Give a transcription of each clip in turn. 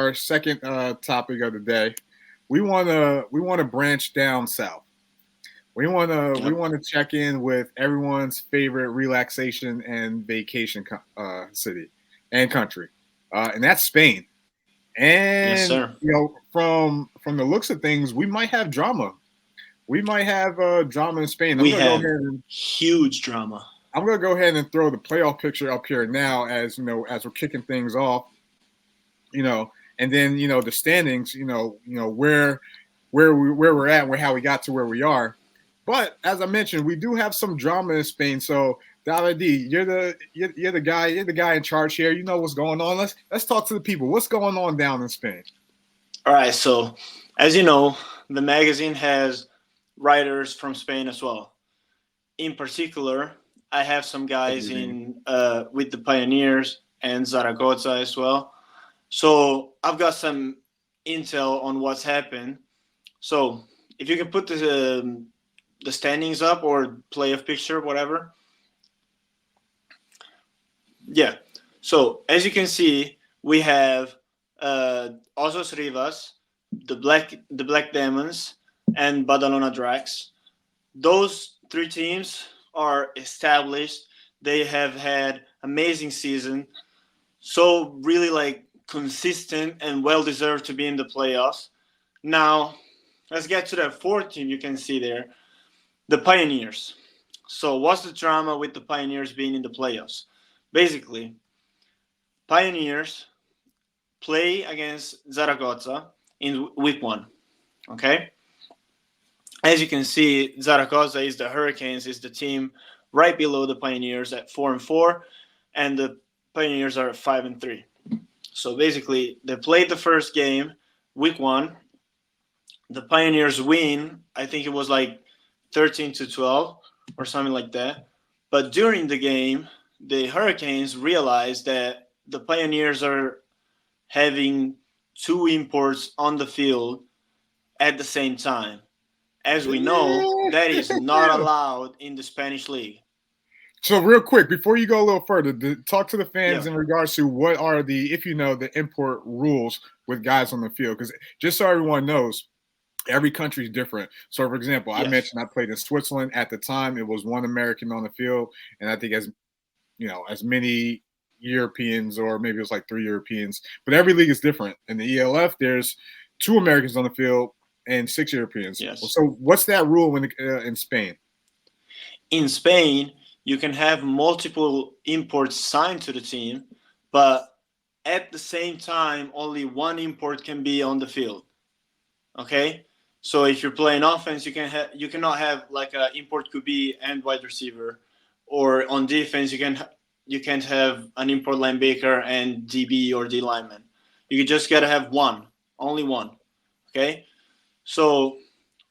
our second topic of the day. We wanna branch down south. We wanna check in with everyone's favorite relaxation and vacation city and country, and that's Spain. Yes, And sir. from the looks of things, we might have drama. We might have drama in Spain. We have huge drama. I'm gonna go ahead and throw the playoff picture up here now, as we're kicking things off. And then the standings. Where we're at, and how we got to where we are. But as I mentioned, we do have some drama in Spain. So Davide, you're the guy in charge here. You know what's going on. Let's talk to the people. What's going on down in Spain? All right. So, as you know, the magazine has writers from Spain as well. In particular, I have some guys in with the Pioneers and Zaragoza as well. So I've got some intel on what's happened. So if you can put the standings up or playoff picture, whatever. Yeah. So as you can see, we have Osos Rivas, the Black Demons, and Badalona Drax. Those three teams are established. They have had amazing season, so really like consistent and well deserved to be in the playoffs. Now, let's get to that fourth team you can see there, the Pioneers. So, what's the drama with the Pioneers being in the playoffs? Basically, Pioneers play against Zaragoza in week one. Okay? As you can see, Zaragoza is the Hurricanes, is the team right below the Pioneers at 4-4, and the Pioneers are at 5-3. So basically, they played the first game, week one. The Pioneers win. I think it was like 13-12 or something like that. But during the game, the Hurricanes realized that the Pioneers are having two imports on the field at the same time. As we know, that is not allowed in the Spanish league. So real quick, before you go a little further, talk to the fans Yeah. in regards to what are if the import rules with guys on the field, because just so everyone knows, every country is different. So, for example, I Yes. mentioned I played in Switzerland at the time. It was one American on the field, and I think as many Europeans, or maybe it was like three Europeans. But every league is different. In the ELF, there's two Americans on the field and six Europeans. Yes. So, what's that rule in Spain? In Spain, you can have multiple imports signed to the team, but at the same time, only one import can be on the field. Okay, so if you're playing offense, you cannot have like an import could be and wide receiver, or on defense you can't have an import linebacker and DB or D lineman. You just gotta have one, only one. Okay, so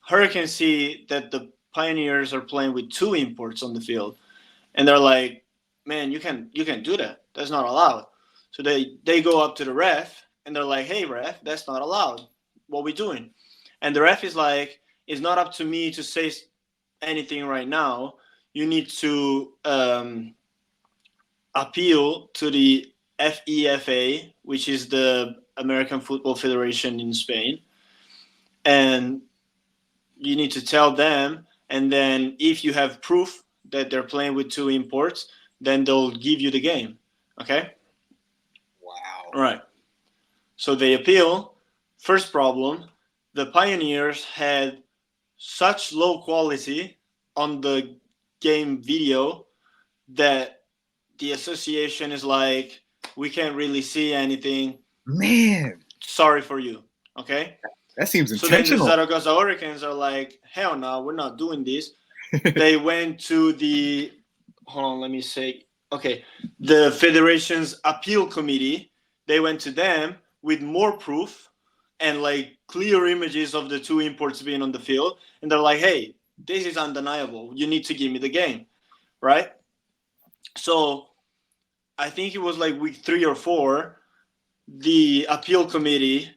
Hurricanes see that the Pioneers are playing with two imports on the field, and they're like, "Man, you can do that. That's not allowed." So they go up to the ref and they're like, "Hey, ref, that's not allowed. What we doing?" And the ref is like, "It's not up to me to say anything right now. You need to appeal to the fefa, which is the American Football Federation in Spain, and you need to tell them. And then if you have proof that they're playing with two imports, then they'll give you the game." Okay? Wow. All right. So they appeal. First problem, the Pioneers had such low quality on the game video that the association is like, "We can't really see anything. Man, Sorry for you." Okay? that seems So then the intentional. Zaragoza Hurricanes are like, "Hell no, we're not doing this." They went to the, hold on, let me say, okay, the Federation's appeal committee. They went to them with more proof and like clear images of the two imports being on the field. And they're like, "Hey, this is undeniable. You need to give me the game." Right? So I think it was like week 3 or 4, the appeal committee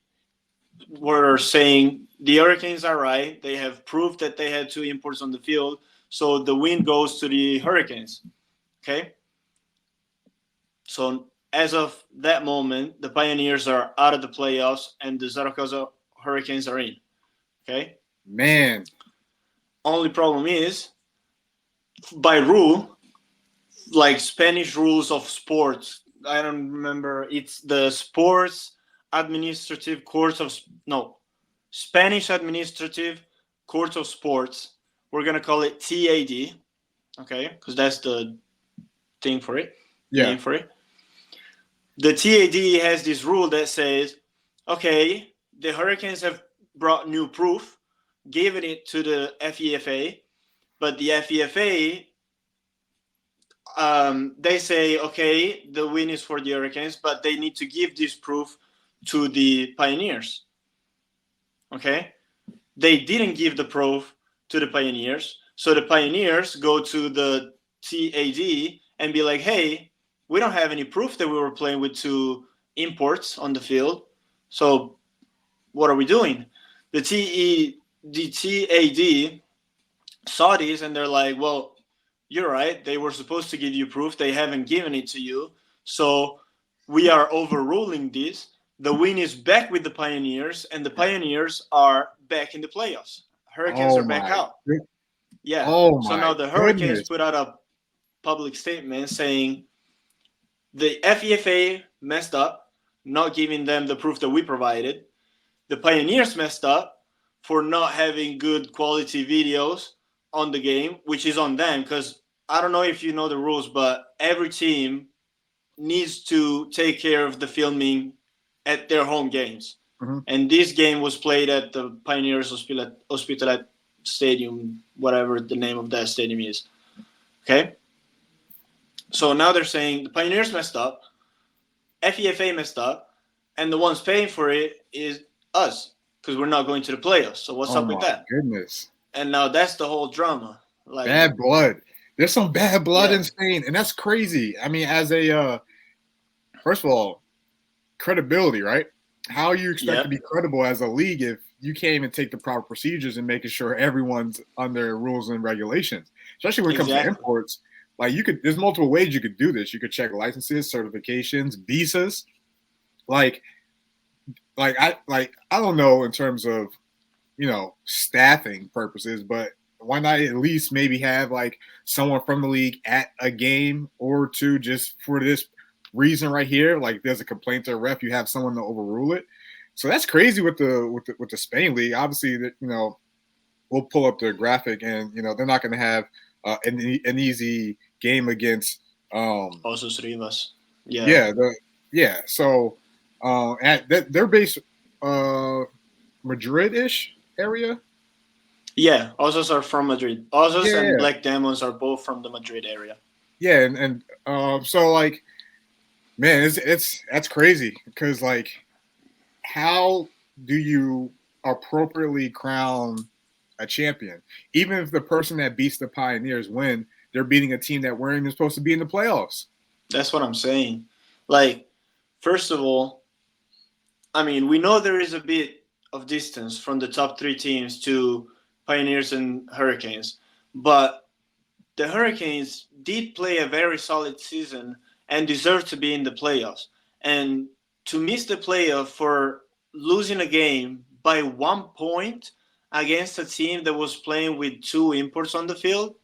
were saying the Hurricanes are right. They have proof that they had two imports on the field. So the win goes to the Hurricanes. Okay? So as of that moment, the Pioneers are out of the playoffs and the Zaragoza Hurricanes are in. Okay? Man. Only problem is, by rule, like Spanish rules of sports, I don't remember. It's the Sports Administrative Courts of no, Spanish Administrative Court of Sports. We're gonna call it TAD, okay? Because that's the thing for it, name for it. The TAD has this rule that says, okay, the Hurricanes have brought new proof, given it to the FEFA, but the FEFA, they say, okay, the win is for the Hurricanes, but they need to give this proof to the Pioneers. Okay? They didn't give the proof to the Pioneers, so the Pioneers go to the TAD and be like, hey, we don't have any proof that we were playing with two imports on the field, so what are we doing? The TAD saw this and they're like, well, you're right. They were supposed to give you proof. They haven't given it to you. So we are overruling this. The win is back with the Pioneers, and the Pioneers are back in the playoffs. Hurricanes are back out. Yeah. So now the Hurricanes put out a public statement saying the FEFA messed up, not giving them the proof that we provided. The Pioneers messed up for not having good quality videos on the game, which is on them because I don't know if you know the rules, but every team needs to take care of the filming at their home games. Mm-hmm. And this game was played at the Pioneers Hospitalet Stadium, whatever the name of that stadium is. Okay? So now they're saying the Pioneers messed up, FEFA messed up, and the ones paying for it is us because we're not going to the playoffs. So what's up with that? Goodness. And now that's the whole drama. Like bad blood. There's some bad blood in Spain, and that's crazy. I mean, as a first of all, credibility, right? How you expect to be credible as a league if you can't even take the proper procedures and making sure everyone's under rules and regulations, especially when it comes to imports. Like there's multiple ways you could do this. You could check licenses, certifications, visas. Like I don't know in terms of, staffing purposes, but why not at least maybe have like someone from the league at a game or two just for this reason right here? Like there's a complaint to a ref, you have someone to overrule it. So that's crazy with the Spain league. Obviously, that we'll pull up the graphic, and they're not going to have an easy game against also Rivas. Yeah. So they're based Madrid-ish area. Yeah, Osos are from Madrid. Osos and Black Demons are both from the Madrid area. Yeah, and so like, man, that's crazy because like, how do you appropriately crown a champion? Even if the person that beats the Pioneers win, they're beating a team that weren't even supposed to be in the playoffs. That's what I'm saying. Like, first of all, I mean, we know there is a bit of distance from the top three teams to Pioneers and Hurricanes, but the Hurricanes did play a very solid season and deserve to be in the playoffs. And to miss the playoff for losing a game by 1 point against a team that was playing with two imports on the field,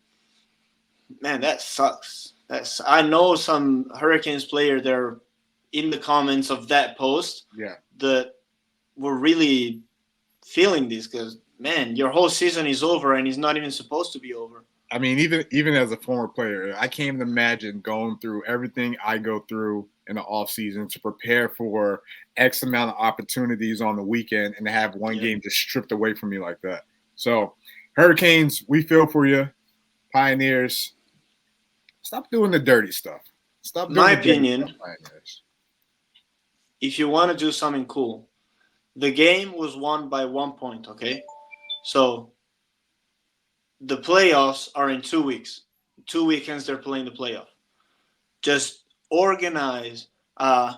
man, that sucks. I know some Hurricanes player there in the comments of that post that were really feeling this because, man, your whole season is over and it's not even supposed to be over. I mean, even as a former player, I can't even imagine going through everything I go through in the off season to prepare for X amount of opportunities on the weekend and to have one game just stripped away from me like that. So, Hurricanes, we feel for you. Pioneers, stop doing the dirty stuff. Stop doing my opinion. If you want to do something cool, the game was won by 1 point, okay? So the playoffs are in 2 weeks. 2 weekends they're playing the playoff. Just organize a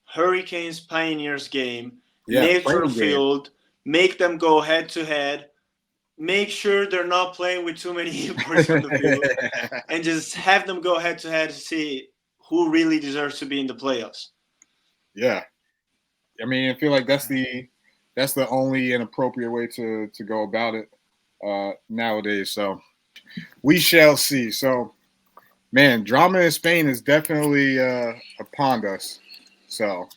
Hurricanes Pioneers game, neutral field, make them go head to head, make sure they're not playing with too many imports on the field, and just have them go head to head to see who really deserves to be in the playoffs. Yeah, I mean, I feel like that's the only and appropriate way to go about it nowadays. So we shall see. So, man, drama in Spain is definitely upon us. So